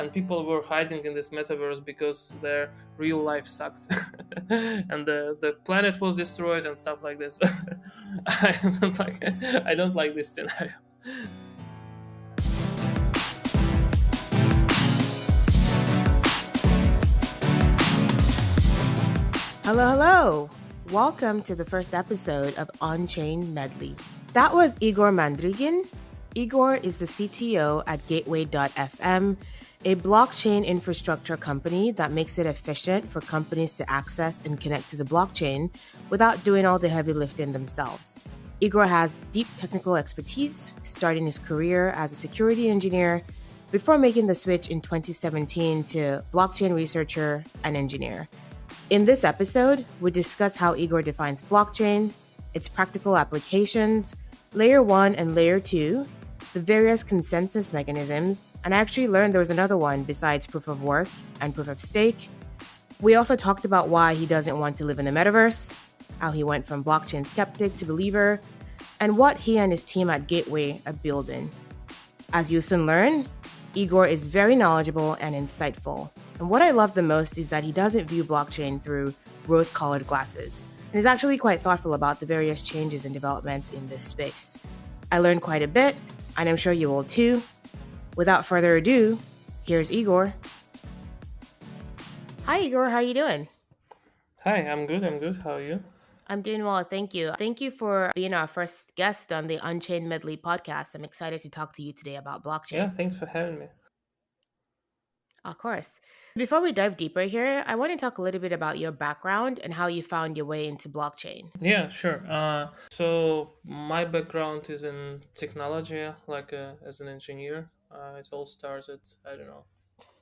and people were hiding in this metaverse because their real life sucked and the planet was destroyed and stuff like this. I don't like this scenario. Hello, hello! Welcome to the first episode of On-Chain Medley. That was Igor Mandrigin. Igor is the CTO at Gatewayfm, a blockchain infrastructure company that makes it efficient for companies to access and connect to the blockchain without doing all the heavy lifting themselves. Igor has deep technical expertise, starting his career as a security engineer before making the switch in 2017 to blockchain researcher and engineer. In this episode, we discuss how Igor defines blockchain, its practical applications, layer 1 and layer 2, the various consensus mechanisms, and I actually learned there was another one besides proof of work and proof of stake. We also talked about why he doesn't want to live in the metaverse, how he went from blockchain-skeptic to believer, and what he and his team at Gateway are building. As you soon learn, Igor is very knowledgeable and insightful. And what I love the most is that he doesn't view blockchain through rose-colored glasses, and is actually quite thoughtful about the various changes and developments in this space. I learned quite a bit, and I'm sure you will too. Without further ado, here's Igor. Hi, Igor. How are you doing? Hi, I'm good. How are you? I'm doing well, thank you. Thank you for being our first guest on the Unchained Medley podcast. I'm excited to talk to you today about blockchain. Yeah, thanks for having me. Of course. Before we dive deeper here, I want to talk a little bit about your background and how you found your way into blockchain. Yeah, sure. So my background is in technology, as an engineer. It all started, I don't know,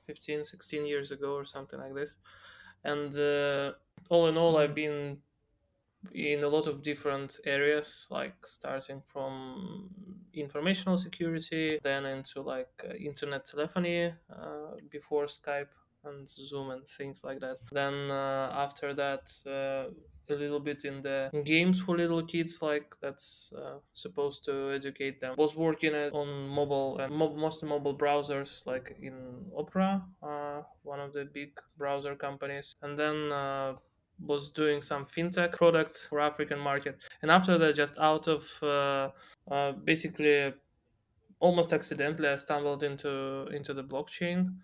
15, 16 years ago or something like this. And all in all, I've been in a lot of different areas, like starting from informational security, then into internet telephony before Skype and Zoom and things like that. Then after that, a little bit in the games for little kids, like that's supposed to educate them. Was working on mobile and mostly mobile browsers, like in Opera, one of the big browser companies, and then was doing some fintech products for African market. And after that, just out of basically almost accidentally, I stumbled into the blockchain,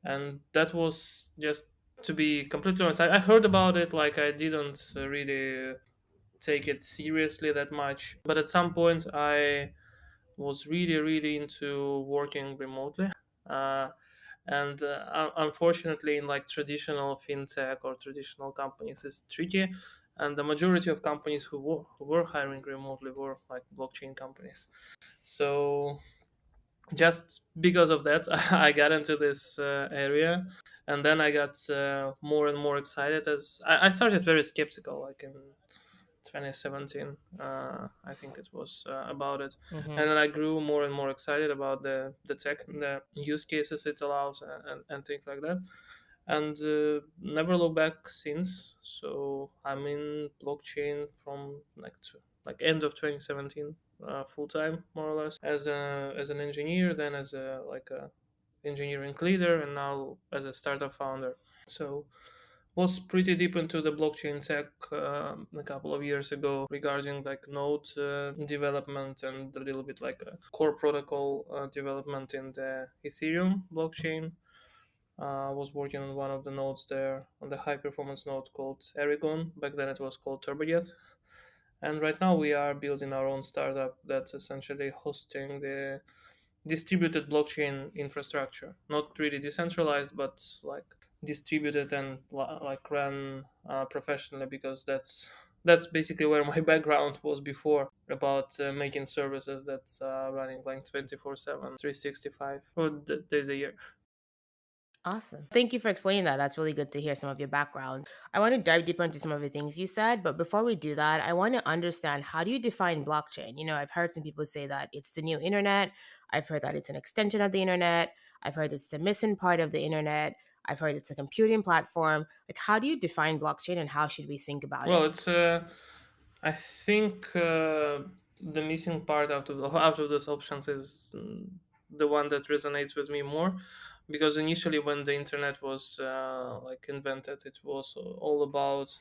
and that was just, to be completely honest, I heard about it, like I didn't really take it seriously that much. But at some point, I was really into working remotely. Uh, and unfortunately, in like traditional fintech or traditional companies, it's tricky. And the majority of companies who were hiring remotely were like blockchain companies. So just because of that, I got into this area, and then I got more and more excited. As I started very skeptical, like in 2017, I think it was about it. And then I grew more and more excited about the tech, the use cases it allows, and things like that, and never look back since. So I'm in blockchain from like end of 2017, full time, more or less, as an engineer, then as a engineering leader, and now as a startup founder. So was pretty deep into the blockchain tech a couple of years ago, regarding like node development and a little bit like a core protocol development in the Ethereum blockchain. I was working on one of the nodes there, on the high performance node called Aragon. Back then it was called TurboJet. And right now we are building our own startup that's essentially hosting the distributed blockchain infrastructure. Not really decentralized, but like distributed and like run professionally, because that's basically where my background was before, about making services that's running like 24/7, 365 days a year. Awesome. Thank you for explaining that. That's really good to hear some of your background. I want to dive deeper into some of the things you said, but before we do that, I want to understand, how do you define blockchain? I've heard some people say that it's the new internet. I've heard that it's an extension of the internet. I've heard it's the missing part of the internet. I've heard it's a computing platform. Like, how do you define blockchain and how should we think about Well, it? it's I think the missing part out of those options is the one that resonates with me more. because initially when the internet was like invented, it was all about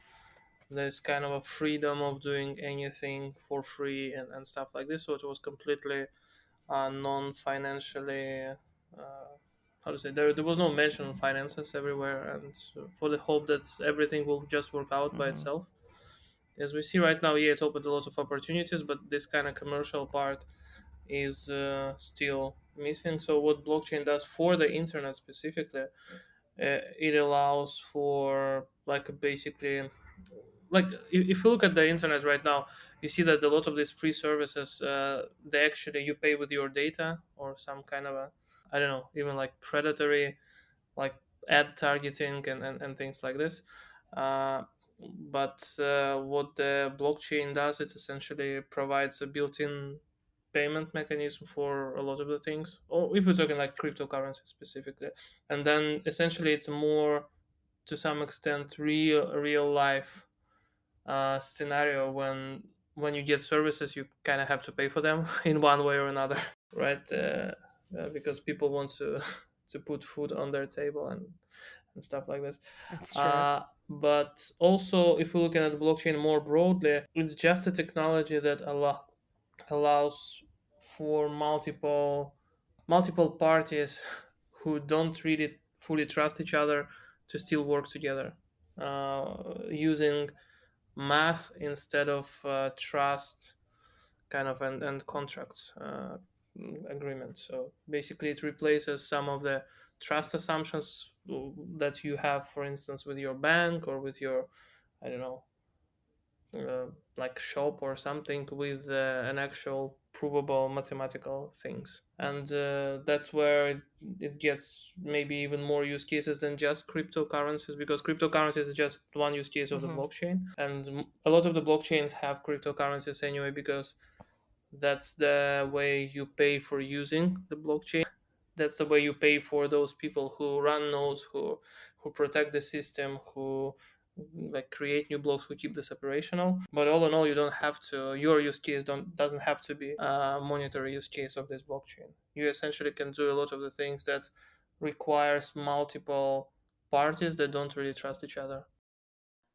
this kind of a freedom of doing anything for free and stuff like this. So it was completely non-financially how to say, there was no mention of finances everywhere, and for the hope that everything will just work out by Hmm. itself. As we see right now, yeah, it's opened a lot of opportunities, but this kind of commercial part is still missing. So what blockchain does for the internet specifically, it allows for like basically, like if you look at the internet right now, you see that a lot of these free services, they actually, you pay with your data or some kind of a, I don't know, even like predatory, like ad targeting and things like this. Uh, but what the blockchain does, it essentially provides a built-in payment mechanism for a lot of the things. Or if we're talking like cryptocurrency specifically, and then essentially it's more, to some extent, real life scenario when you get services, you kind of have to pay for them in one way or another, right? Because people want to to put food on their table and stuff like this. That's true. But also, if we're looking at the blockchain more broadly, it's just a technology that allows for multiple parties who don't really fully trust each other to still work together, using math instead of trust kind of and contracts agreements. So basically it replaces some of the trust assumptions that you have, for instance, with your bank or with your, I don't know, uh, like shop or something, with an actual provable mathematical things. And that's where it gets maybe even more use cases than just cryptocurrencies, because cryptocurrencies is just one use case of the Hmm. blockchain, and a lot of the blockchains have cryptocurrencies anyway, because that's the way you pay for using the blockchain. That's the way you pay for those people who run nodes, who protect the system, who like create new blocks, who keep this operational. But all in all, you don't have to, your use case don't doesn't have to be a monetary use case of this blockchain. You essentially can do a lot of the things that requires multiple parties that don't really trust each other.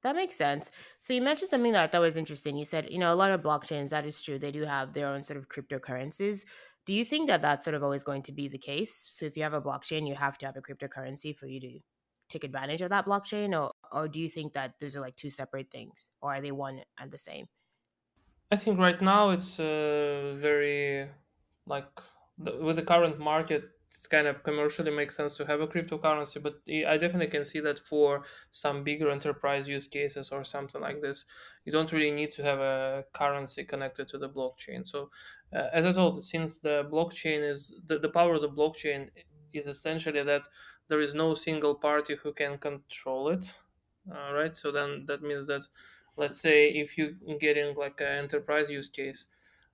That makes sense. So you mentioned something that was interesting. You said, a lot of blockchains, that is true. They do have their own sort of cryptocurrencies. Do you think that that's sort of always going to be the case? So if you have a blockchain, you have to have a cryptocurrency for you to take advantage of that blockchain, or do you think that those are like two separate things, or are they one and the same? I think right now it's very like with the current market, it's kind of commercially makes sense to have a cryptocurrency. But I definitely can see that for some bigger enterprise use cases or something like this, you don't really need to have a currency connected to the blockchain. So, as I told, since the blockchain is the power of the blockchain is essentially that there is no single party who can control it, right? So then that means that, let's say if you getting like an enterprise use case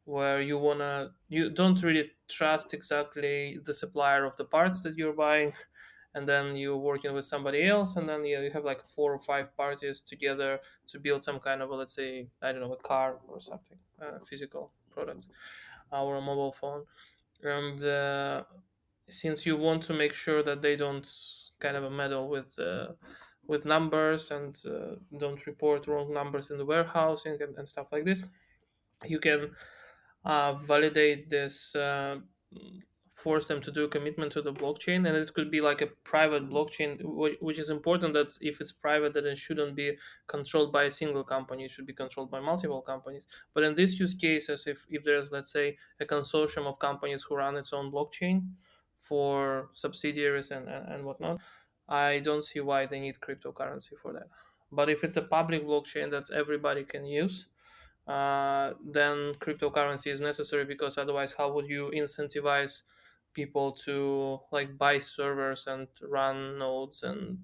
where you don't really trust exactly the supplier of the parts that you're buying, and then you're working with somebody else, and then yeah, you have like four or five parties together to build some kind of a, let's say, I don't know, a car or something, physical product, or a mobile phone. And since you want to make sure that they don't kind of a meddle with numbers, and don't report wrong numbers in the warehousing and stuff like this, you can validate this, force them to do a commitment to the blockchain, and it could be like a private blockchain, which is important, that if it's private, that it shouldn't be controlled by a single company, it should be controlled by multiple companies. But in these use cases, if there's, let's say, a consortium of companies who run its own blockchain for subsidiaries and whatnot, I don't see why they need cryptocurrency for that. But if it's a public blockchain that everybody can use, then cryptocurrency is necessary, because otherwise, how would you incentivize people to like buy servers and run nodes and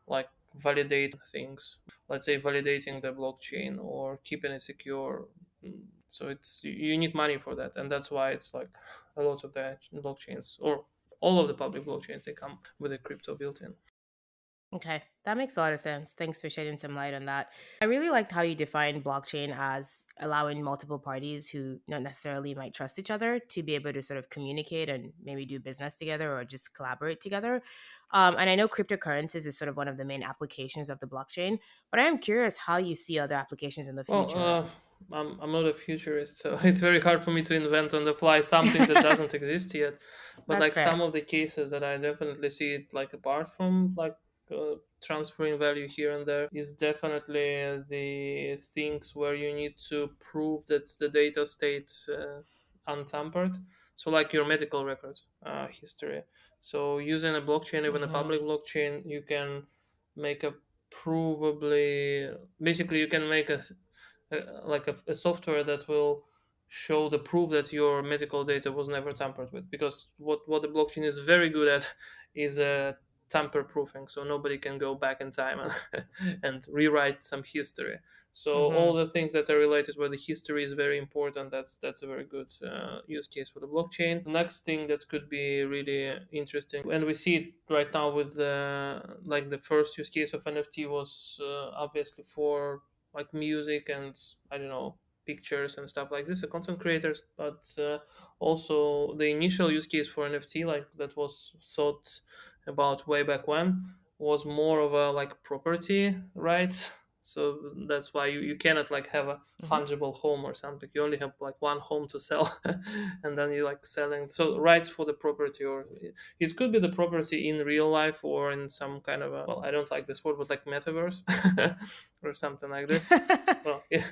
like validate things? Let's say validating the blockchain or keeping it secure. So it's, you need money for that, and that's why it's like a lot of the blockchains, or all of the public blockchains, they come with a crypto built in. Okay, that makes a lot of sense. Thanks for shedding some light on that. I really liked how you defined blockchain as allowing multiple parties who not necessarily might trust each other to be able to sort of communicate and maybe do business together or just collaborate together. And I know cryptocurrencies is sort of one of the main applications of the blockchain, but I am curious how you see other applications in the Well, future. I'm not a futurist, so it's very hard for me to invent on the fly something that doesn't exist yet. But That's like some fair. of the cases that I definitely see it, like apart from like transferring value here and there, is definitely the things where you need to prove that the data stays untampered. So like your medical records history. So using a blockchain, even a Hmm. public blockchain, you can make a provably basically you can make like a software that will show the proof that your medical data was never tampered with, because what the blockchain is very good at is tamper proofing, so nobody can go back in time and, and rewrite some history. So all Hmm. the things that are related where the history is very important, that's a very good use case for the blockchain. The next thing that could be really interesting, and we see it right now with the like the first use case of NFT was obviously for like music and I don't know pictures and stuff like this, the content creators, but also the initial use case for NFT like that was thought about way back when was more of a like property rights. So that's why you cannot like have a Hmm. fungible home or something. You only have like one home to sell and then you like selling so rights for the property, or it could be the property in real life or in some kind of a, well, I don't like this word, but like metaverse or something like this. Well, yeah.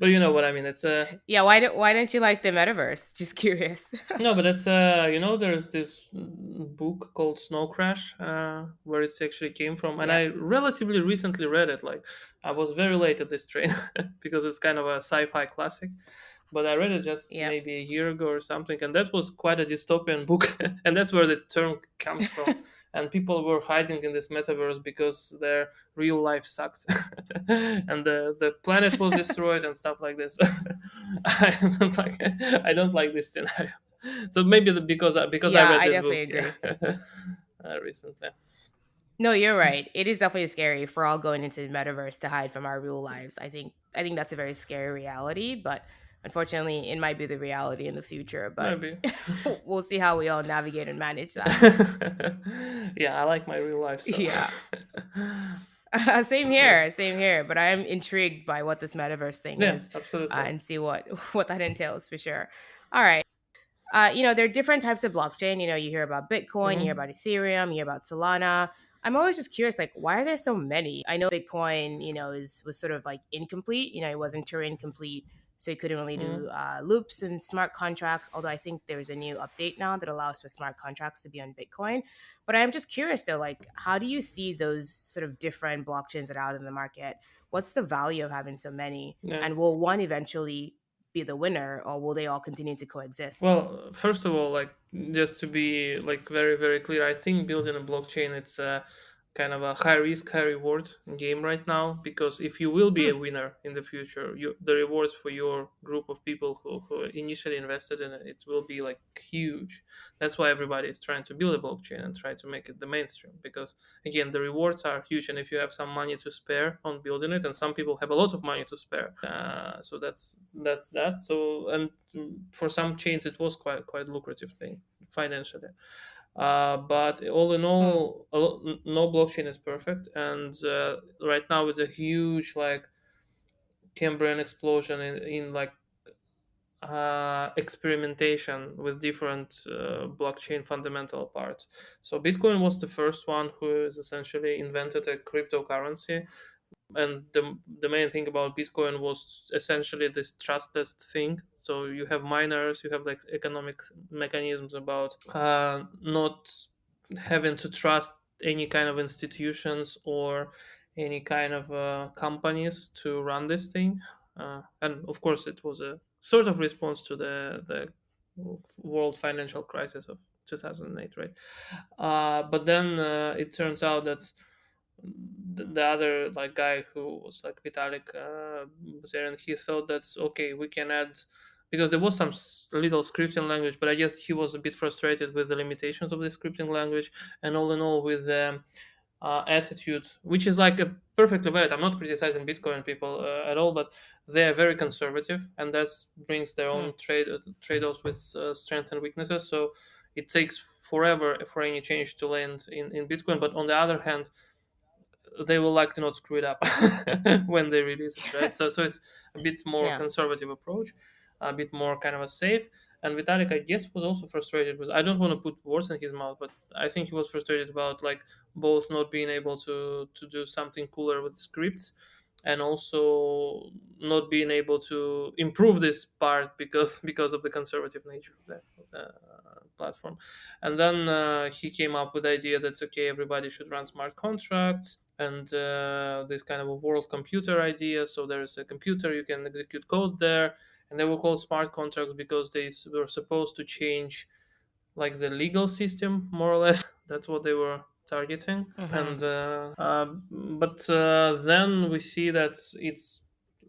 But you know what I mean. It's a Yeah, why don't you like the metaverse? Just curious. no, but that's there's this book called Snow Crash, where it's actually came from, and I Yep. relatively recently read it. Like I was very late at this train because it's kind of a sci-fi classic, but I read it just Yep. maybe a year ago or something, and that was quite a dystopian book, and that's where the term comes from. And people were hiding in this metaverse because their real life sucked, and the planet was destroyed and stuff like this. I don't like this scenario. So maybe because I Yeah, read I this definitely book, yeah, agree. recently. No, you're right. It is definitely scary for all going into the metaverse to hide from our real lives. I think that's a very scary reality, but unfortunately, it might be the reality in the future. But Maybe. we'll see how we all navigate and manage that. Yeah, I like my real life, so Yeah. Same yeah, here, same here. But I'm intrigued by what this metaverse thing yeah, is, absolutely. and see what that entails for sure. All right. There are different types of blockchain. You hear about Bitcoin, you hear Hmm. about Ethereum, you hear about Solana. I'm always just curious, like, why are there so many? I know Bitcoin, was sort of like incomplete. It wasn't Turing complete, so you couldn't really do Hmm. loops and smart contracts. Although I think there's a new update now that allows for smart contracts to be on Bitcoin. But I'm just curious though, like, how do you see those sort of different blockchains that are out in the market? What's the value of having so many? Yeah. And will one eventually be the winner, or will they all continue to coexist? Well, first of all, like just to be like very very clear, I think building a blockchain it's a kind of a high risk high reward game right now, because if you will be Hmm. a winner in the future, the rewards for your group of people who initially invested in it, it will be like huge. That's why everybody is trying to build a blockchain and try to make it the mainstream, because again the rewards are huge, and if you have some money to spare on building it, and some people have a lot of money to spare, so that's that. So and for some chains it was quite lucrative thing financially. But all in Hmm. all, no blockchain is perfect, and right now it's a huge like Cambrian explosion in like experimentation with different blockchain fundamental parts. So Bitcoin was the first one who is essentially invented a cryptocurrency, and the main thing about Bitcoin was essentially this trustless thing. So you have miners, you have like economic mechanisms about not having to trust any kind of institutions or any kind of companies to run this thing. And of course it was a sort of response to the world financial crisis of 2008, right? But then it turns out that the other like guy who was like Vitalik Buterin, he thought that's okay. We can add, because there was some little scripting language, but I guess he was a bit frustrated with the limitations of the scripting language, and all in all, with attitude, which is like a perfectly valid. I'm not criticizing Bitcoin people at all, but they are very conservative, and that brings their Mm. own trade-offs with strengths and weaknesses. So it takes forever for any change to land in Bitcoin. But on the other hand, they will likely not screw it up when they release it, right? So it's a bit more Yeah. conservative approach, a bit more kind of a safe. And Vitalik, I guess, was also frustrated with. I don't want to put words in his mouth, but I think he was frustrated about like both not being able to do something cooler with scripts, and also not being able to improve this part because of the conservative nature of that platform. And then he came up with the idea that okay, everybody should run smart contracts, and this kind of a world computer idea. So there is a computer, you can execute code there, and they were called smart contracts because were supposed to change like the legal system more or less. That's what they were targeting. Mm-hmm. And but then we see that it's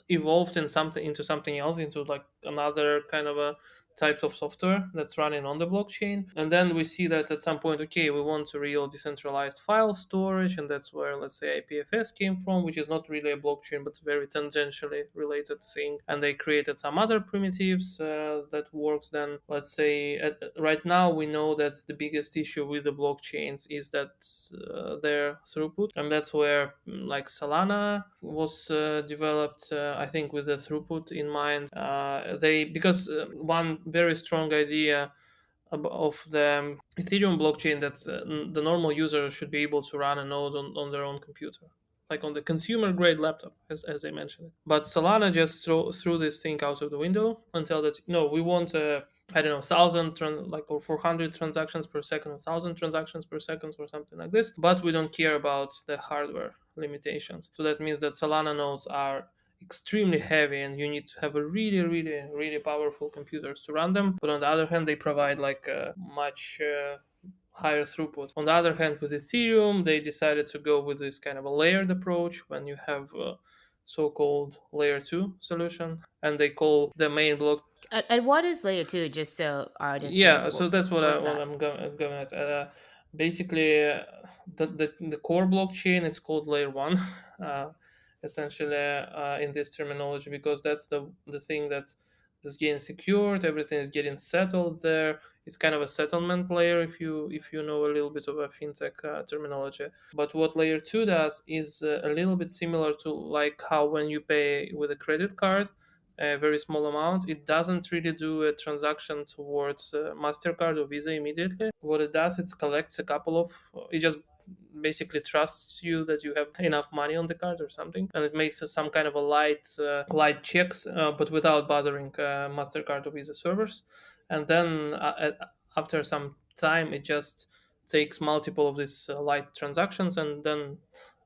evolved into something else, into like another kind of a types of software that's running on the blockchain. And then we see that at some point, okay, we want a real decentralized file storage, and that's where, let's say, IPFS came from, which is not really a blockchain but very tangentially related thing. And they created some other primitives that works. Then let's say right now we know that the biggest issue with the blockchains is that their throughput, and that's where like Solana was developed, I think with the throughput in mind. They because one very strong idea of the Ethereum blockchain that the normal user should be able to run a node on their own computer, like on the consumer grade laptop, as they mentioned it. But Solana just threw this thing out of the window and tell that no, we want I don't know, like or 400 transactions per second, 1,000 transactions per second, or something like this. But we don't care about the hardware limitations. So that means that Solana nodes are extremely heavy, and you need to have a really powerful computers to run them. But on the other hand, they provide like a much higher throughput. On the other hand, with Ethereum, they decided to go with this kind of a layered approach when you have a so-called layer 2 solution, and they call the main block. And what is layer two? Just so our audience Yeah, knows, so that's what's what that? I'm going at. Basically, the core blockchain, it's called layer one, uh, essentially in this terminology, because that's the thing that's getting secured. Everything is getting settled there. It's kind of a settlement layer if you know a little bit of a fintech terminology. But what layer two does is a little bit similar to like how when you pay with a credit card a very small amount, it doesn't really do a transaction towards MasterCard or Visa immediately. What it does, it collects a couple of, it just basically trusts you that you have enough money on the card or something, and it makes some kind of a light checks, but without bothering MasterCard or Visa servers. And then after some time, it just takes multiple of these light transactions and then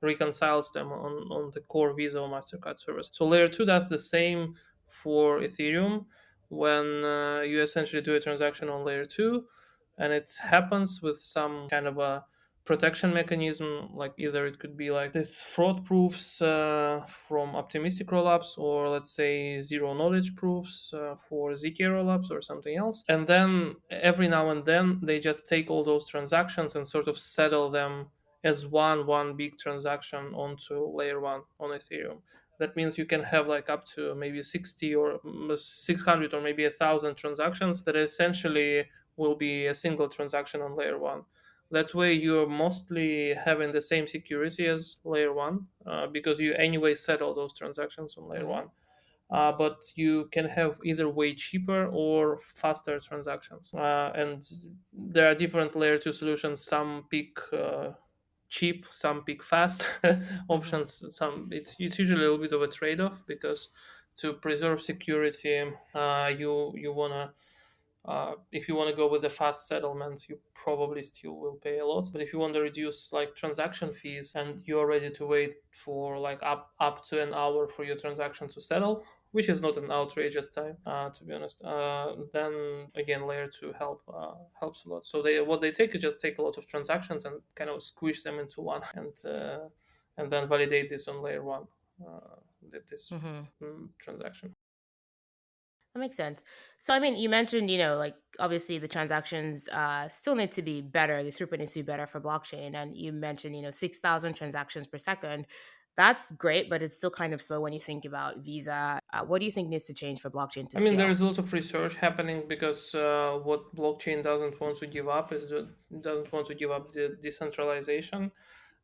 reconciles them on the core Visa or MasterCard servers. So layer 2 does the same for Ethereum when you essentially do a transaction on layer 2, and it happens with some kind of a protection mechanism, like either it could be like this fraud proofs from optimistic rollups, or let's say zero knowledge proofs for zk rollups or something else. And then every now and then they just take all those transactions and sort of settle them as one big transaction onto layer 1 on Ethereum. That means you can have like up to maybe 60 or 600 or maybe 1,000 transactions that essentially will be a single transaction on layer 1. That way you're mostly having the same security as layer 1 because you anyway settle those transactions on layer Mm-hmm. 1. But you can have either way cheaper or faster transactions. And there are different layer 2 solutions. Some pick cheap, some pick fast Mm-hmm. options. Some it's usually a little bit of a trade-off, because to preserve security, you wanna if you want to go with a fast settlement, you probably still will pay a lot. But if you want to reduce like transaction fees and you're ready to wait for like up to an hour for your transaction to settle, which is not an outrageous time, to be honest, then again, layer two helps a lot. So they what they take is just take a lot of transactions and kind of squish them into one, and then validate this on layer one. This Mm-hmm. transaction. That makes sense. So, I mean, you mentioned, like obviously the transactions still need to be better. The throughput needs to be better for blockchain. And you mentioned, 6,000 transactions per second. That's great, but it's still kind of slow when you think about Visa. What do you think needs to change for blockchain to I mean, there scale? is a lot of research happening because what blockchain doesn't want to give up is it doesn't want to give up the decentralization,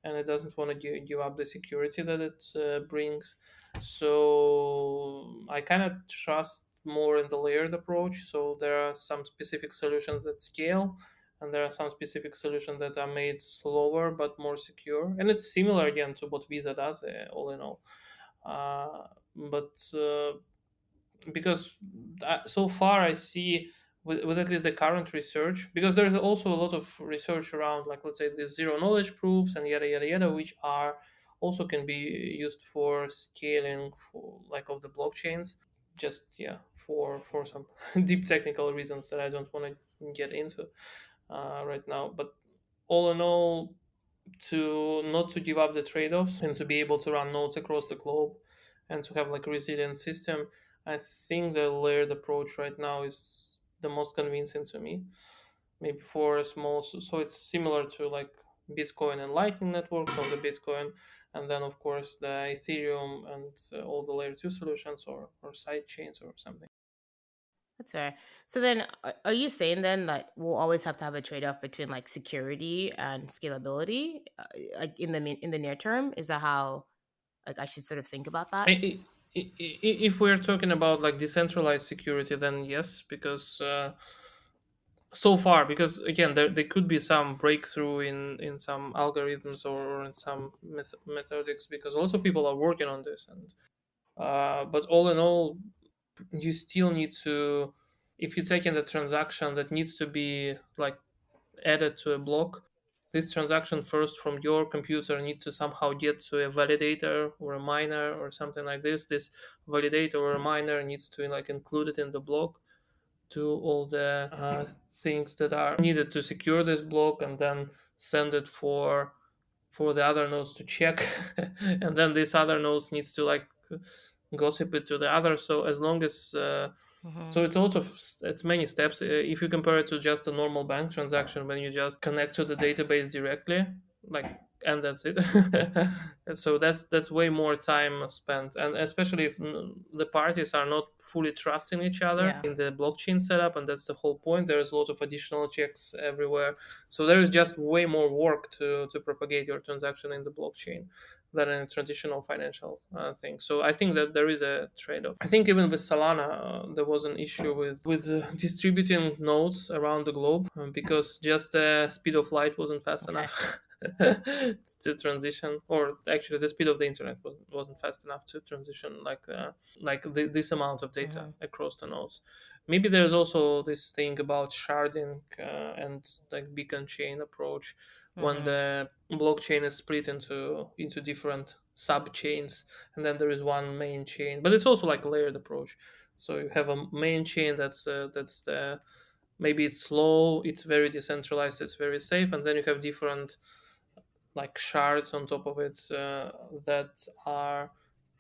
and it doesn't want to give up the security that it brings. So I kind of trust more in the layered approach. So there are some specific solutions that scale, and there are some specific solutions that are made slower but more secure. And it's similar again to what Visa does, all in all. But because so far I see with at least the current research, because there's also a lot of research around, like, let's say, the zero knowledge proofs and yada yada yada, which are also can be used for scaling for like of the blockchains, just yeah, for some deep technical reasons that I don't want to get into right now. But all in all, to not to give up the trade-offs and to be able to run nodes across the globe and to have like a resilient system, I think the layered approach right now is the most convincing to me. Maybe for a small, so it's similar to like Bitcoin and Lightning networks on the Bitcoin, and then of course the Ethereum and all the layer 2 solutions, or side chains or something. That's fair. So then, are you saying then that we'll always have to have a trade off between like security and scalability, like in the near term? Is that how like I should sort of think about that? If we're talking about like decentralized security, then yes, because so far, because again there could be some breakthrough in some algorithms or in some methodics, because a lot of people are working on this, and but all in all, you still need to, if you take in the transaction that needs to be like added to a block, this transaction first from your computer need to somehow get to a validator or a miner or something like this validator or a miner needs to like include it in the block, do all the things that are needed to secure this block, and then send it for the other nodes to check and then this other nodes needs to like gossip it to the other. So as long as Hmm. so it's a lot of it's many steps. If you compare it to just a normal bank transaction when you just connect to the database directly, like, and that's it. And so that's way more time spent, and especially if the parties are not fully trusting each other Yeah. in the blockchain setup, and that's the whole point. There's a lot of additional checks everywhere, so there is just way more work to propagate your transaction in the blockchain than in a traditional financial thing. So I think that there is a trade-off. I think even with Solana, there was an issue with distributing nodes around the globe, because just the speed of light wasn't fast Okay. enough to transition, or actually the speed of the internet wasn't fast enough to transition like this amount of data Hmm. across the nodes. Maybe there's also this thing about sharding and like beacon chain approach, when Hmm. the blockchain is split into different sub chains, and then there is one main chain, but it's also like a layered approach. So you have a main chain that's the, maybe it's slow, it's very decentralized, it's very safe, and then you have different like shards on top of it that are,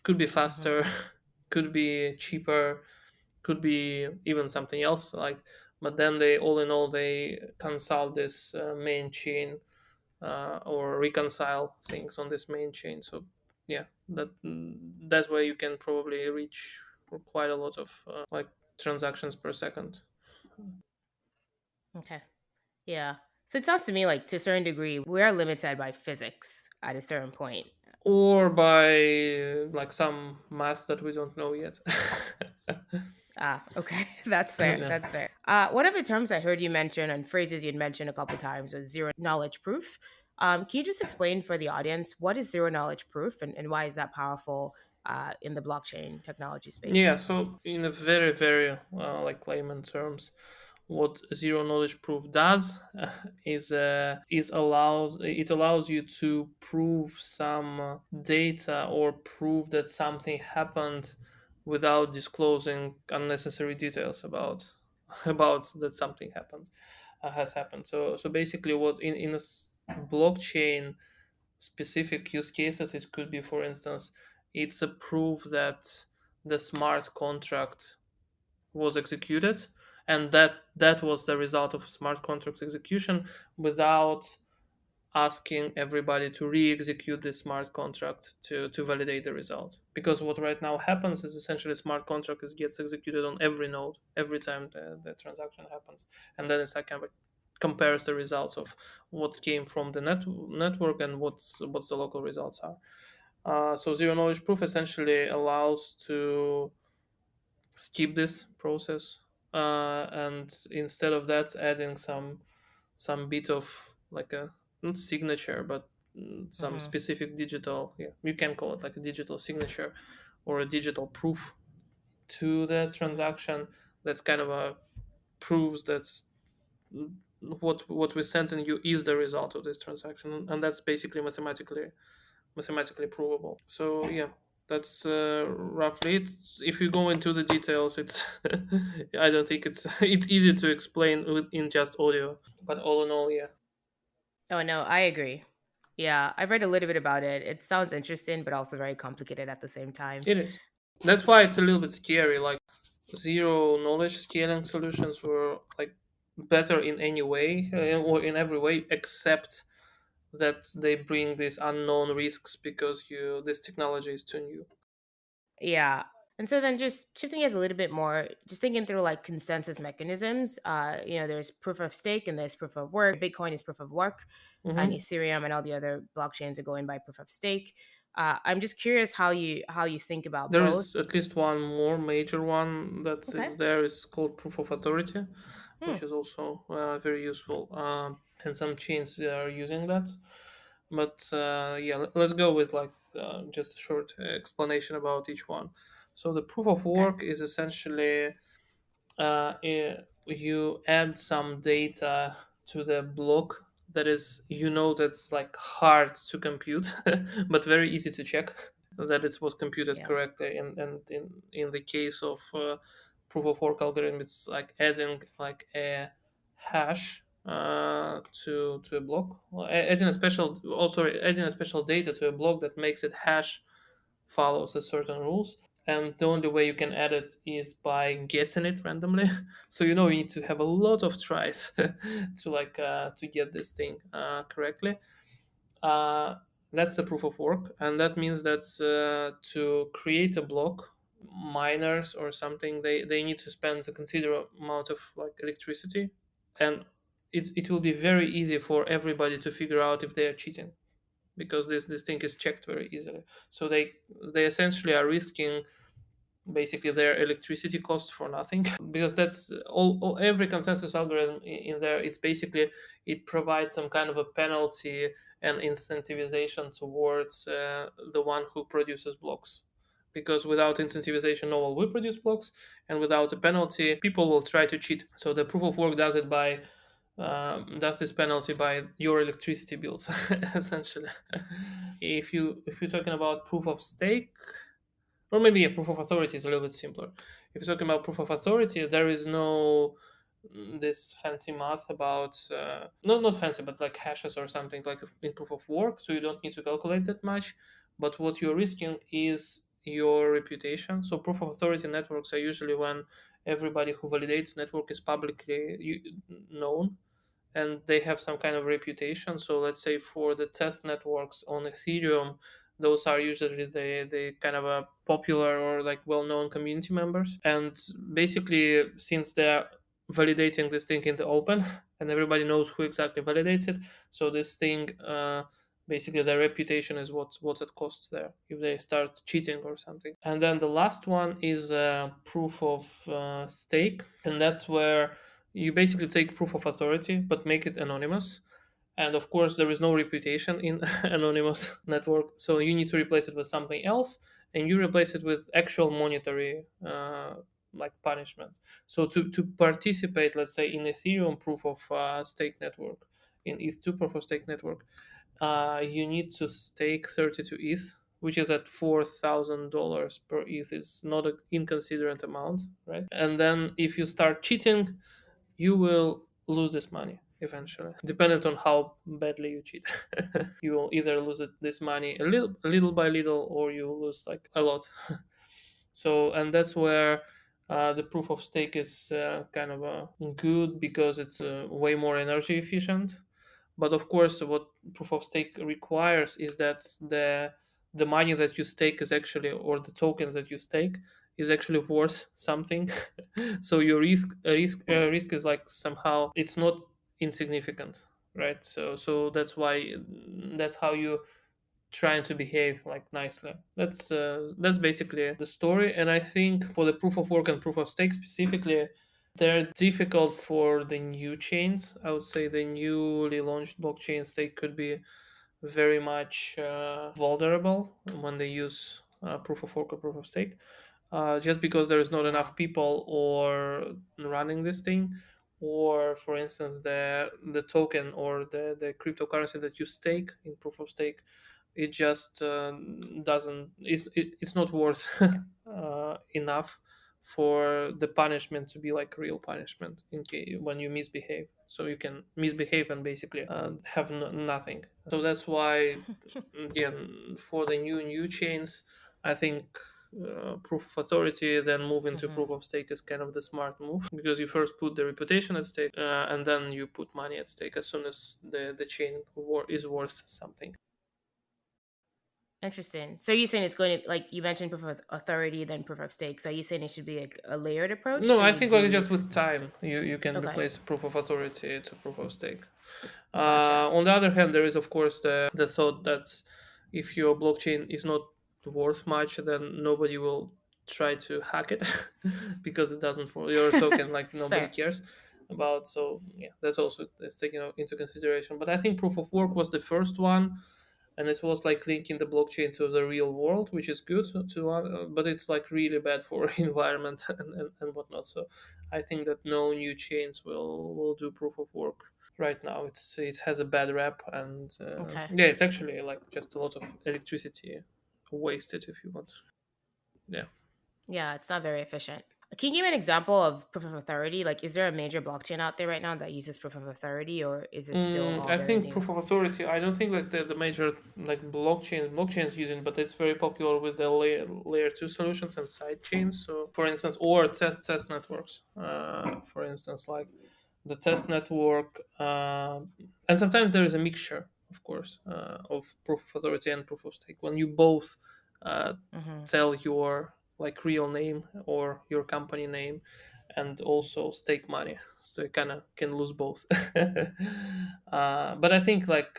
could be Hmm. faster, could be cheaper, could be even something else, like, but then they all in all they consult this main chain, or reconcile things on this main chain. So yeah, that's where you can probably reach for quite a lot of like transactions per second, Okay. Yeah. So it sounds to me like to a certain degree we are limited by physics at a certain point. or by like some math that we don't know yet. Ah, okay. That's fair. Yeah. That's fair. One of the terms I heard you mention and phrases you'd mentioned a couple times was zero knowledge proof. Can you just explain for the audience what is zero knowledge proof and why is that powerful in the blockchain technology space? Yeah, so in a very, very like layman terms, what zero knowledge proof does is allows you to prove some data, or prove that something happened without disclosing unnecessary details about about that something happened has happened. So basically, what in blockchain specific use cases, it could be, for instance, it's a proof that the smart contract was executed, and that was the result of smart contracts execution without asking everybody to re-execute this smart contract to validate the result. Because what right now happens is essentially smart contract gets executed on every node every time the transaction happens, and then it's like kind of compares the results of what came from the network and what's the local results are. So zero knowledge proof essentially allows to skip this process, and instead of that adding some bit of like a not signature but some Hmm. specific digital, yeah, you can call it like a digital signature or a digital proof to the transaction. That's kind of a proves that what we sent in you is the result of this transaction, and that's basically mathematically provable. So yeah, that's roughly it. If you go into the details, it's I don't think it's easy to explain in just audio. But all in all, yeah, Oh no, I agree. Yeah, I've read a little bit about it. It sounds interesting, but also very complicated at the same time. it is. That's why it's a little bit scary. Like zero knowledge scaling solutions were like better in any way or in every way except that they bring these unknown risks because you this technology is too new. Yeah. And so then just shifting gears a little bit more, just thinking through like consensus mechanisms, there's proof of stake and there's proof of work. Bitcoin is proof of work, and Hmm. Ethereum and all the other blockchains are going by proof of stake. I'm just curious how you think about There both. is at least one more major one that Okay. is there is called proof of authority, Hmm. which is also very useful, and some chains are using that. But yeah, let's go with like just a short explanation about each one. So the proof of Okay. work is essentially you add some data to the block that is that's like hard to compute but very easy to check that it was computed Yeah. correctly, and in the case of proof of work algorithm it's like adding like a hash to a block. Well, adding a special also adding a special data to a block that makes it hash follows a certain rules, and the only way you can add it is by guessing it randomly. So you need to have a lot of tries to get this thing correctly. uh, that's the proof of work, and that means that to create a block, miners or something, they need to spend a considerable amount of like electricity, and it will be very easy for everybody to figure out if they are cheating because this thing is checked very easily. So they essentially are risking basically their electricity cost for nothing because that's all every consensus algorithm in there. It's basically it provides some kind of a penalty and incentivization towards the one who produces blocks, because without incentivization no one will produce blocks, and without a penalty people will try to cheat. So the proof of work does it by does this penalty by your electricity bills essentially. If you're talking about proof of stake, or maybe a proof of authority is a little bit simpler. If you're talking about proof of authority, there is no this fancy math about not fancy but like hashes or something like in proof of work, so you don't need to calculate that much. But what you're risking is your reputation. So proof of authority networks are usually when everybody who validates network is publicly known and they have some kind of reputation. So let's say for the test networks on Ethereum, those are usually the kind of a popular or like well-known community members. And basically, since they're validating this thing in the open and everybody knows who exactly validates it, so this thing basically their reputation is what's at cost there if they start cheating or something. And then the last one is proof of stake, and that's where you basically take proof of authority but make it anonymous. And of course there is no reputation in anonymous network, so you need to replace it with something else, and you replace it with actual monetary like punishment. So to participate, let's say in Ethereum proof of stake network, in ETH2 proof of stake network, you need to stake 32 ETH, which is at $4,000 per ETH. Is not an inconsiderate amount, right? And then if you start cheating, you will lose this money eventually, depending on how badly you cheat. You will either lose this money little by little, or you will lose like a lot. So, and that's where The proof of stake is kind of good because it's way more energy efficient. But of course, what proof of stake requires is that the money that you stake is actually, or the tokens that you stake is actually worth something. So your risk is like somehow it's not insignificant, right? So that's how you trying to behave like nicely. That's basically the story. And I think for the proof of work and proof of stake specifically, they're difficult for the new chains. I would say the newly launched blockchain stake could be very much vulnerable when they use proof of work or proof of stake, just because there is not enough Wow. people or running this thing, or for instance the token or the cryptocurrency that you stake in proof of stake, it just doesn't it's not worth enough for the punishment to be like real punishment in case when you misbehave. So you can misbehave and basically have nothing. So that's why again for the new chains, I think proof of authority then move into Hmm. proof of stake is kind of the smart move, because you first put the reputation at stake, and then you put money at stake as soon as the chain is worth something. Interesting. So you're saying it's going to, like you mentioned, proof of authority, then proof of stake. So are you saying it should be like a layered approach? No, So I you think like do, just with time, you can okay, replace proof of authority to proof of stake. gotcha. On the other hand, there is of course the thought that if your blockchain is not worth much, then nobody will try to hack it because it doesn't for your token, like It's nobody fair. cares about. So yeah, that's taken into consideration. But I think proof of work was the first one, and it was like linking the blockchain to the real world, which is good but it's like really bad for environment and whatnot. So I think that no new chains will do proof of work right now. It has a bad rap, and Okay. yeah, it's actually like just a lot of electricity wasted if you want. Yeah. Yeah, it's not very efficient. Can you give me an example of proof of authority? Like, is there a major blockchain out there right now that uses proof of authority, or is it still all I very think new? proof of authority. I don't think like the major like blockchains using, but it's very popular with the layer two solutions and side chains. So, for instance, or test networks. For instance, like the test network, and sometimes there is a mixture, of course, of proof of authority and proof of stake. When you both uh, Hmm. tell your like real name or your company name and also stake money, so you kind of can lose both. But I think like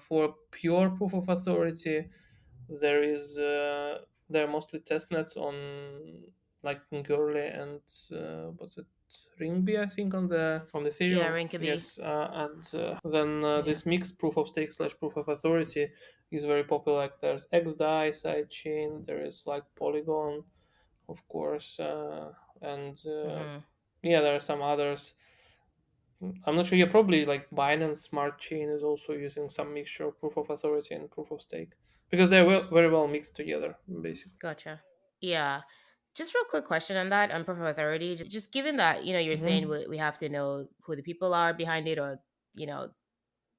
for pure proof of authority, there is there are mostly testnets on like Ngurle and what's it, Ringby, I think, on the Yeah, Ethereum. Rinkaby. Yes, and then Yeah. this mixed proof of stake slash proof of authority is very popular. Like there's XDAI sidechain, there is like Polygon, of course, and Hmm. yeah, there are some others. I'm not sure. Yeah, probably like Binance Smart Chain is also using some mixture of proof of authority and proof of stake because they're very well mixed together, basically. Gotcha. Yeah. Just real quick question on that, on proof of authority. Just given that, you're saying Hmm. we have to know who the people are behind it, or, you know,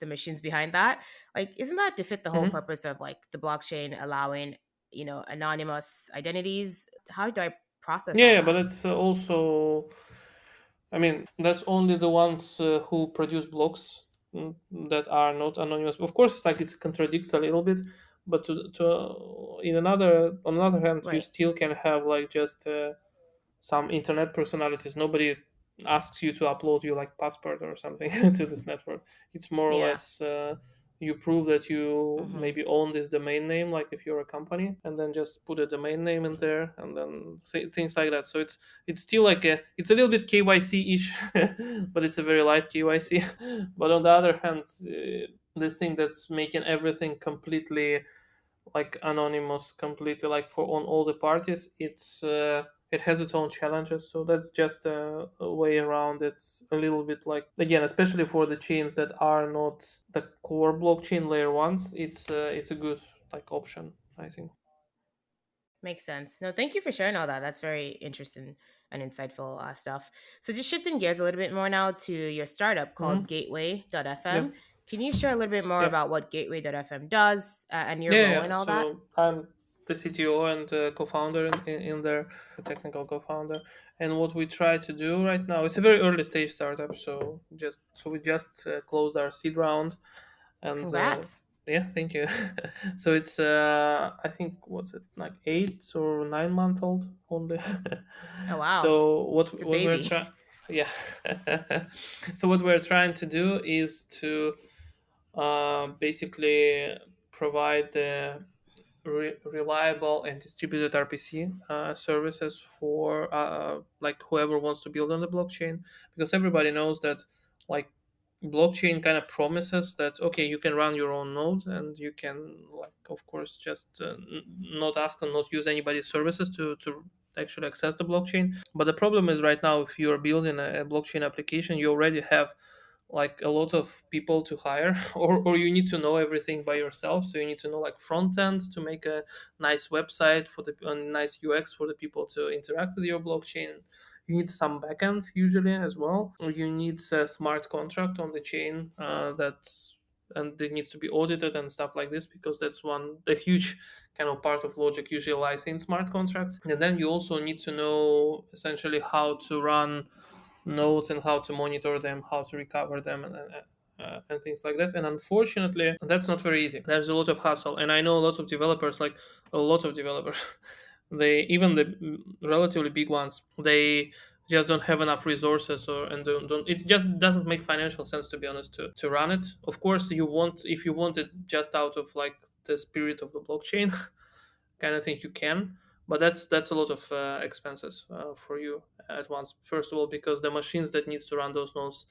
the machines behind that. Like, isn't that to fit the whole Hmm. purpose of like the blockchain allowing, anonymous identities? How do I process Yeah, all yeah, but that? it's also, I mean, that's only the ones who produce blocks that are not anonymous. Of course, it's like it contradicts a little bit, but in another on another hand, you Right. still can have like just some internet personalities. Nobody asks you to upload your like passport or something to this network. It's more or Yeah. less you prove that you Hmm. maybe own this domain name, like if you're a company, and then just put a domain name in there, and then things like that. So it's still like it's a little bit KYC ish, but it's a very light KYC. But on the other hand, this thing that's making everything completely like anonymous, completely like for on all the parties, it has its own challenges. So that's just a way around. It's a little bit like, again, especially for the chains that are not the core blockchain layer ones, it's a good like option, I think. Makes sense. No, thank you for sharing all that. That's very interesting and insightful stuff. So, just shifting gears a little bit more now to your startup called Hmm. Gateway.fm. Yep. Can you share a little bit more Yep. about what Gateway.fm does and your Yeah, role yeah. in all that? So I'm the CTO and co-founder in there, the technical co-founder. And what we try to do right now, it's a very early stage startup, so we just closed our seed round, and Congrats. yeah, thank you. So it's I think, what's it, like 8 or 9 month old only. Oh wow, So it's a what we're baby. trying, yeah. So what we're trying to do is to basically provide the reliable and distributed RPC services for like whoever wants to build on the blockchain, because everybody knows that, like, blockchain kind of promises that, okay, you can run your own node and you can, like, of course, just not ask and not use anybody's services to actually access the blockchain. But the problem is, right now, if you're building a blockchain application, you already have like a lot of people to hire, or you need to know everything by yourself. So you need to know, like, front end to make a nice website for the nice UX for the people to interact with your blockchain. You need some backend usually as well, or you need a smart contract on the chain that's and it needs to be audited and stuff like this, because that's one a huge kind of part of logic usually lies in smart contracts. And then you also need to know essentially how to run nodes and how to monitor them, how to recover them, and things like that. And unfortunately, that's not very easy. There's a lot of hassle, and I know a lot of developers, like a lot of developers, they, even the relatively big ones, they just don't have enough resources, or and don't it just doesn't make financial sense, to be honest, to run it. Of course, you want, if you want it just out of like the spirit of the blockchain, kind of thing, you can, but that's a lot of expenses for you at once. First of all, because the machines that needs to run those nodes,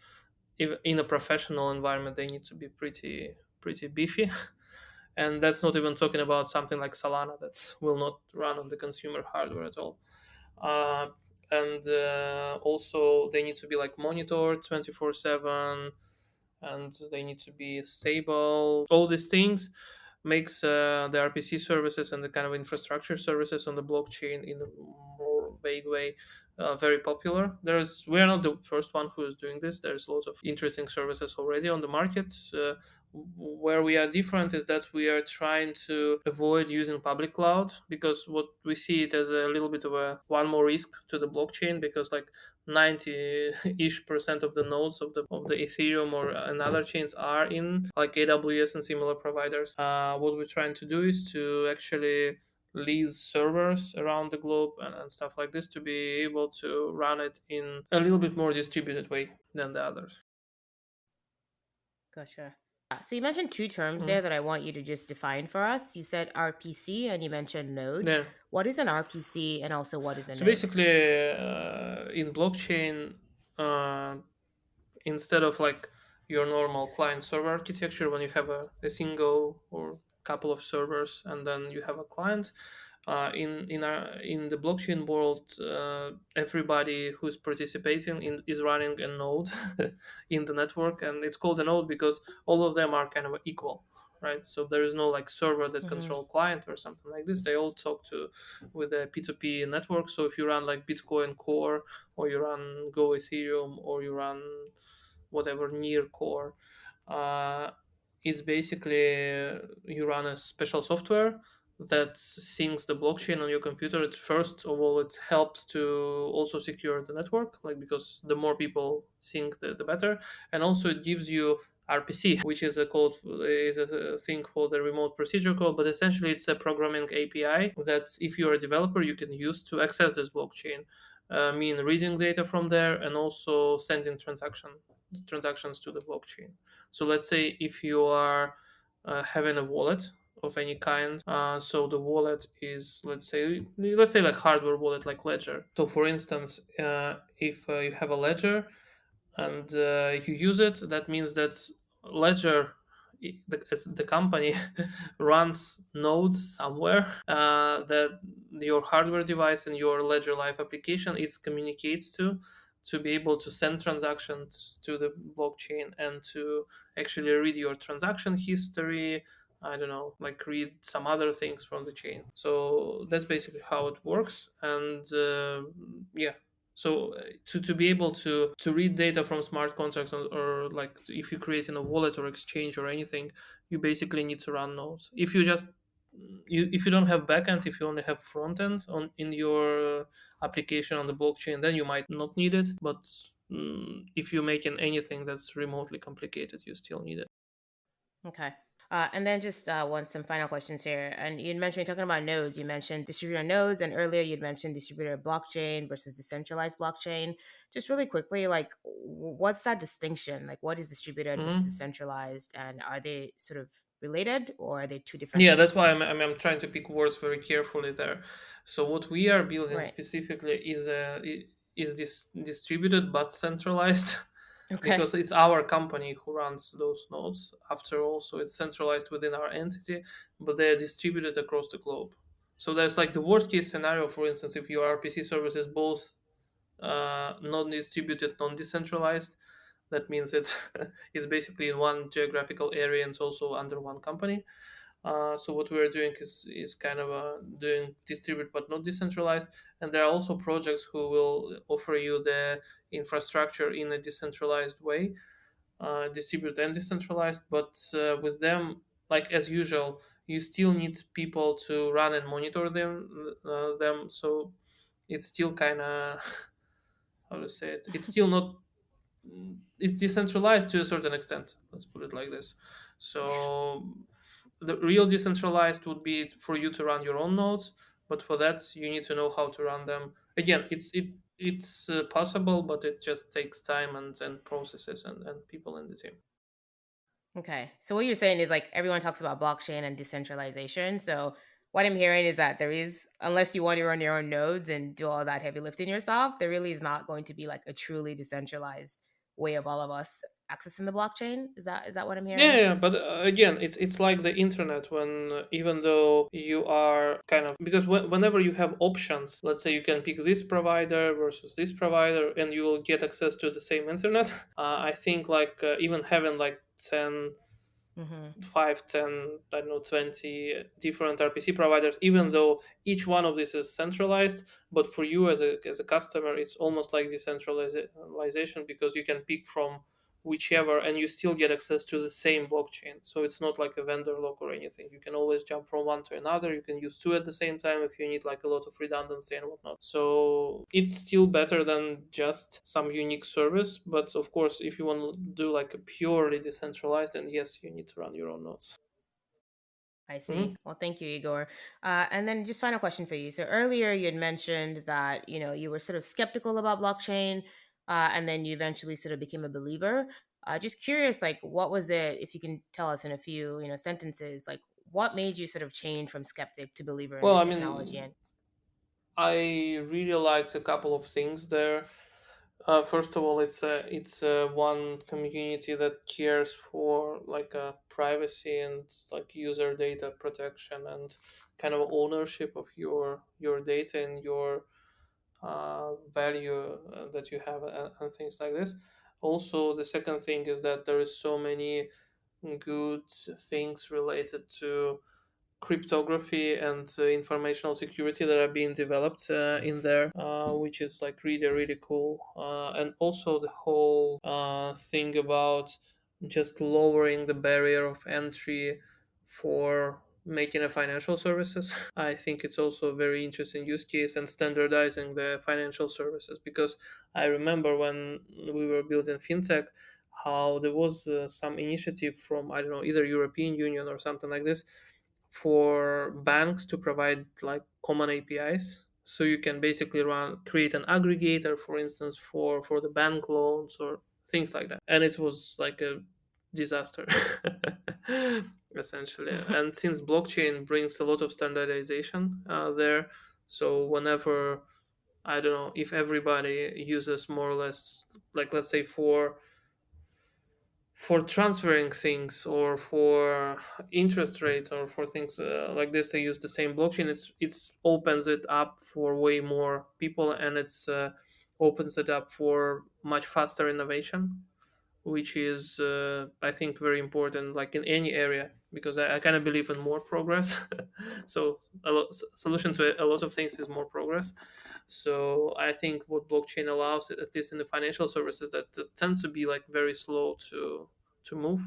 if in a professional environment, they need to be pretty beefy. And that's not even talking about something like Solana that will not run on the consumer hardware at all. uh, and Also, they need to be like monitored 24/7, and they need to be stable. All these things makes the RPC services and the kind of infrastructure services on the blockchain in a more vague way very popular. We are not the first one who is doing this. There's lots of interesting services already on the market. Where we are different is that we are trying to avoid using public cloud, because what we see it as a little bit of a one more risk to the blockchain, because like 90-ish% of the nodes of the Ethereum or and other chains are in like AWS and similar providers. What we're trying to do is to actually lease servers around the globe and stuff like this, to be able to run it in a little bit more distributed way than the others. Gotcha. So you mentioned two terms Mm. there that I want you to just define for us. You said RPC and you mentioned node. Yeah. What is an RPC and also what is a So node? basically, in blockchain, uh, instead of like your normal client server architecture, when you have a single or couple of servers and then you have a client, in the blockchain world, everybody who's participating in is running a node in the network, and it's called a node because all of them are kind of equal, right? So there is no like server that Mm-hmm. control client or something like this. They all talk to with a P2P network. So if you run like Bitcoin Core, or you run Go Ethereum, or you run whatever near core, uh, is basically you run a special software that syncs the blockchain on your computer. It, first of all, it helps to also secure the network, like, because the more people sync, the better. And also it gives you RPC, which is a thing called the remote procedure call, but essentially it's a programming API that if you're a developer you can use to access this blockchain. Mean reading data from there and also sending transactions to the blockchain. So let's say if you are having a wallet of any kind, so the wallet is, let's say like hardware wallet, like Ledger. So for instance, if you have a Ledger and you use it, that means that Ledger, the company, runs nodes somewhere that your hardware device and your Ledger Live application it communicates to be able to send transactions to the blockchain and to actually read your transaction history. I don't know, like read some other things from the chain. So that's basically how it works. And yeah, so to be able to read data from smart contracts, or like if you create in a wallet or exchange or anything, you basically need to run nodes. If you just if you don't have backend, if you only have front end on in your application on the blockchain, then you might not need it. But if you're making anything that's remotely complicated, you still need it. Okay. And then just some final questions here. And you mentioned talking about nodes. You mentioned distributed nodes, and earlier you'd mentioned distributed blockchain versus decentralized blockchain. Just really quickly, like, what's that distinction? Like, what is distributed versus Mhm. decentralized, and are they sort of related, or are they two different Yeah, that's things? why I'm trying to pick words very carefully there. So what we are building Right. specifically is this distributed but centralized, Okay. because it's our company who runs those nodes. After all, so it's centralized within our entity, but they're distributed across the globe. So there's like the worst case scenario, for instance, if your RPC service is both non-distributed, non-decentralized. That means it's it's basically in one geographical area and it's also under one company. So what we're doing is kind of doing distributed but not decentralized, and there are also projects who will offer you the infrastructure in a decentralized way, distributed and decentralized. But with them, like as usual, you still need people to run and monitor them. So it's still kind of how to say it. It's still not. It's decentralized to a certain extent. Let's put it like this. So the real decentralized would be for you to run your own nodes, but for that you need to know how to run them. Again, it's possible, but it just takes time and processes and people in the team. Okay. So what you're saying is like everyone talks about blockchain and decentralization. So what I'm hearing is that there is, unless you want to run your own nodes and do all that heavy lifting yourself, there really is not going to be like a truly decentralized way of all of us accessing the blockchain. Is that what I'm Yeah, hearing? yeah, but again, it's like the internet when even though you are kind of because whenever you have options, let's say you can pick this provider versus this provider, and you will get access to the same internet. I think like even having like 10 Mm-hmm. 5, 10, I don't know, 20 different RPC providers, even though each one of these is centralized. But for you as a customer, it's almost like decentralization because you can pick from whichever and you still get access to the same blockchain. So it's not like a vendor lock or anything. You can always jump from one to another. You can use two at the same time if you need like a lot of redundancy and whatnot. So it's still better than just some unique service. But of course, if you want to do like a purely decentralized, then yes, you need to run your own nodes. I see. Mhm. Well, thank you, Igor. And then just final question for you. So earlier you had mentioned that you were sort of skeptical about blockchain, and then you eventually sort of became a believer. Just curious, like what was it? If you can tell us in a few sentences, like what made you sort of change from skeptic to believer in Well, this I technology? mean, And I really liked a couple of things there. First of all, it's one community that cares for like privacy and like user data protection and kind of ownership of your data and your value that you have and things like this. Also, the second thing is that there is so many good things related to cryptography and informational security that are being developed in there, which is like really cool. And also the whole thing about just lowering the barrier of entry for making a financial services. I think it's also a very interesting use case and standardizing the financial services because I remember when we were building fintech how there was some initiative from I don't know either European Union or something like this for banks to provide like common APIs. So you can basically create an aggregator, for instance, for the bank loans or things like that. And it was like a disaster, essentially. And since blockchain brings a lot of standardization there, so whenever I don't know if everybody uses more or less like let's say for transferring things or for interest rates or for things like this they use the same blockchain. It's opens it up for way more people and it's opens it up for much faster innovation, which is I think very important like in any area because I kind of believe in more progress. So solution to a lot of things is more progress. So I think what blockchain allows, at least in the financial services, that tend to be like very slow to move,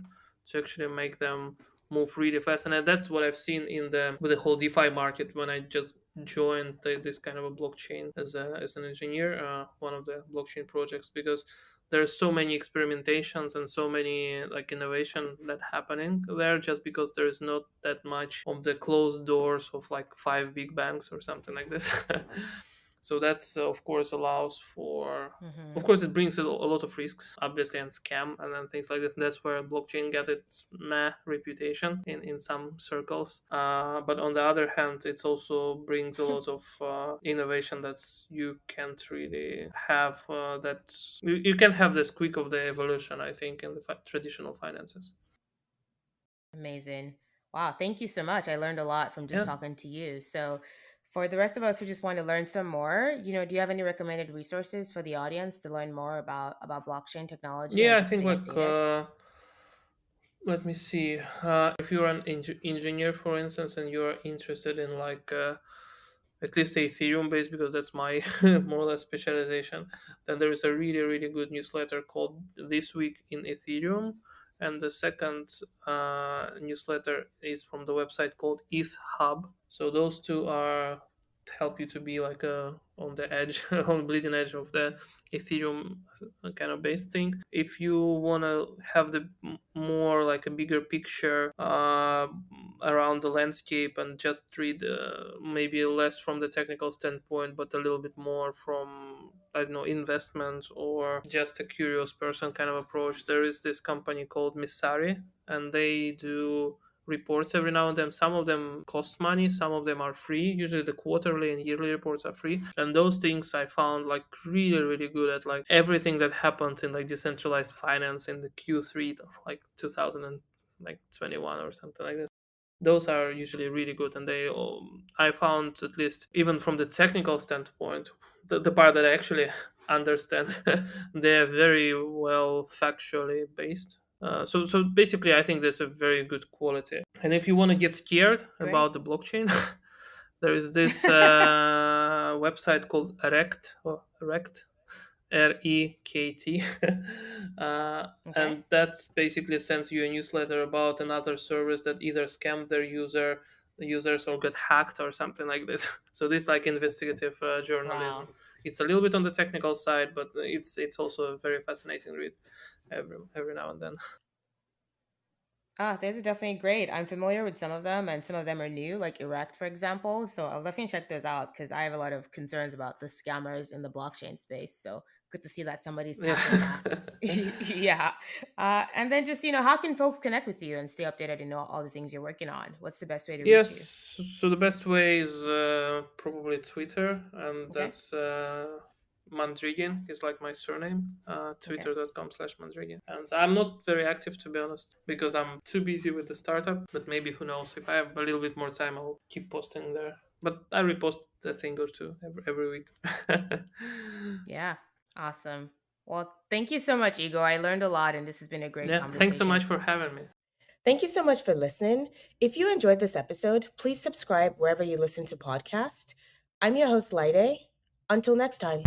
to actually make them move really fast. And that's what I've seen in the with the whole DeFi market when I just joined this kind of a blockchain as an engineer, one of the blockchain projects, because there's so many experimentations and so many like innovation that happening there, just because there is not that much of the closed doors of like five big banks or something like this. So that's of course allows for, of Hmm. course it brings a lot of risks obviously, and scam and then things like this. That's where blockchain got its meh reputation in some circles, but on the other hand it also brings a lot of innovation that's you can't really have, that you can have this quick of the evolution, I think, in the traditional finances. Amazing. Wow. Thank you so much. I learned a lot from just Yeah, talking to you. So, for the rest of us who just want to learn some more, do you have any recommended resources for the audience to learn more about blockchain technology and yeah, I just think stay like updated? let me see. If you're an engineer, for instance, and you're interested in like at least Ethereum based, because that's my more or less specialization, then there is a really really good newsletter called This Week in Ethereum, and the second newsletter is from the website called ETH Hub. So those two are help you to be like on the edge, on bleeding edge of the Ethereum kind of base thing. If you want to have the more like a bigger picture around the landscape and just read maybe less from the technical standpoint, but a little bit more from, I don't know, investment or just a curious person kind of approach, there is this company called Misari, and they do reports every now and then. Some of them cost money, some of them are free. Usually the quarterly and yearly reports are free, and those things I found like really really good at like everything that happened in like decentralized finance in the Q3 of like 2021 or something like this. Those are usually really good, and they I found, at least even from the technical standpoint, the part that I actually understand, they are very well factually based. So basically I think there's a very good quality. And if you want to get scared Great. about the blockchain, there is this website called Rect, or Rect, Rekt, Okay. and that's basically sends you a newsletter about another service that either scammed their users or got hacked or something like this. So this like investigative journalism. Wow. It's a little bit on the technical side, but it's also a very fascinating read every now and then. Ah, those are definitely great. I'm familiar with some of them, and some of them are new, like Erect, for example. So I'll definitely check those out because I have a lot of concerns about the scammers in the blockchain space. So good to see that somebody's Yeah. tackling that. Yeah. And then just, how can folks connect with you and stay updated and know all the things you're working on? What's the best way to reach you? Yes, so the best way is probably Twitter, and Okay. that's Mandrigin is like my surname, Okay. twitter.com/Mandrigin. And I'm not very active, to be honest, because I'm too busy with the startup, but maybe, who knows, if I have a little bit more time, I'll keep posting there. But I repost a thing or two every week. Yeah. Awesome. Well, thank you so much, Igor. I learned a lot, and this has been a great Yeah, thanks so much conversation. for having me. Thank you so much for listening. If you enjoyed this episode, please subscribe wherever you listen to podcasts. I'm your host, Laide. Until next time.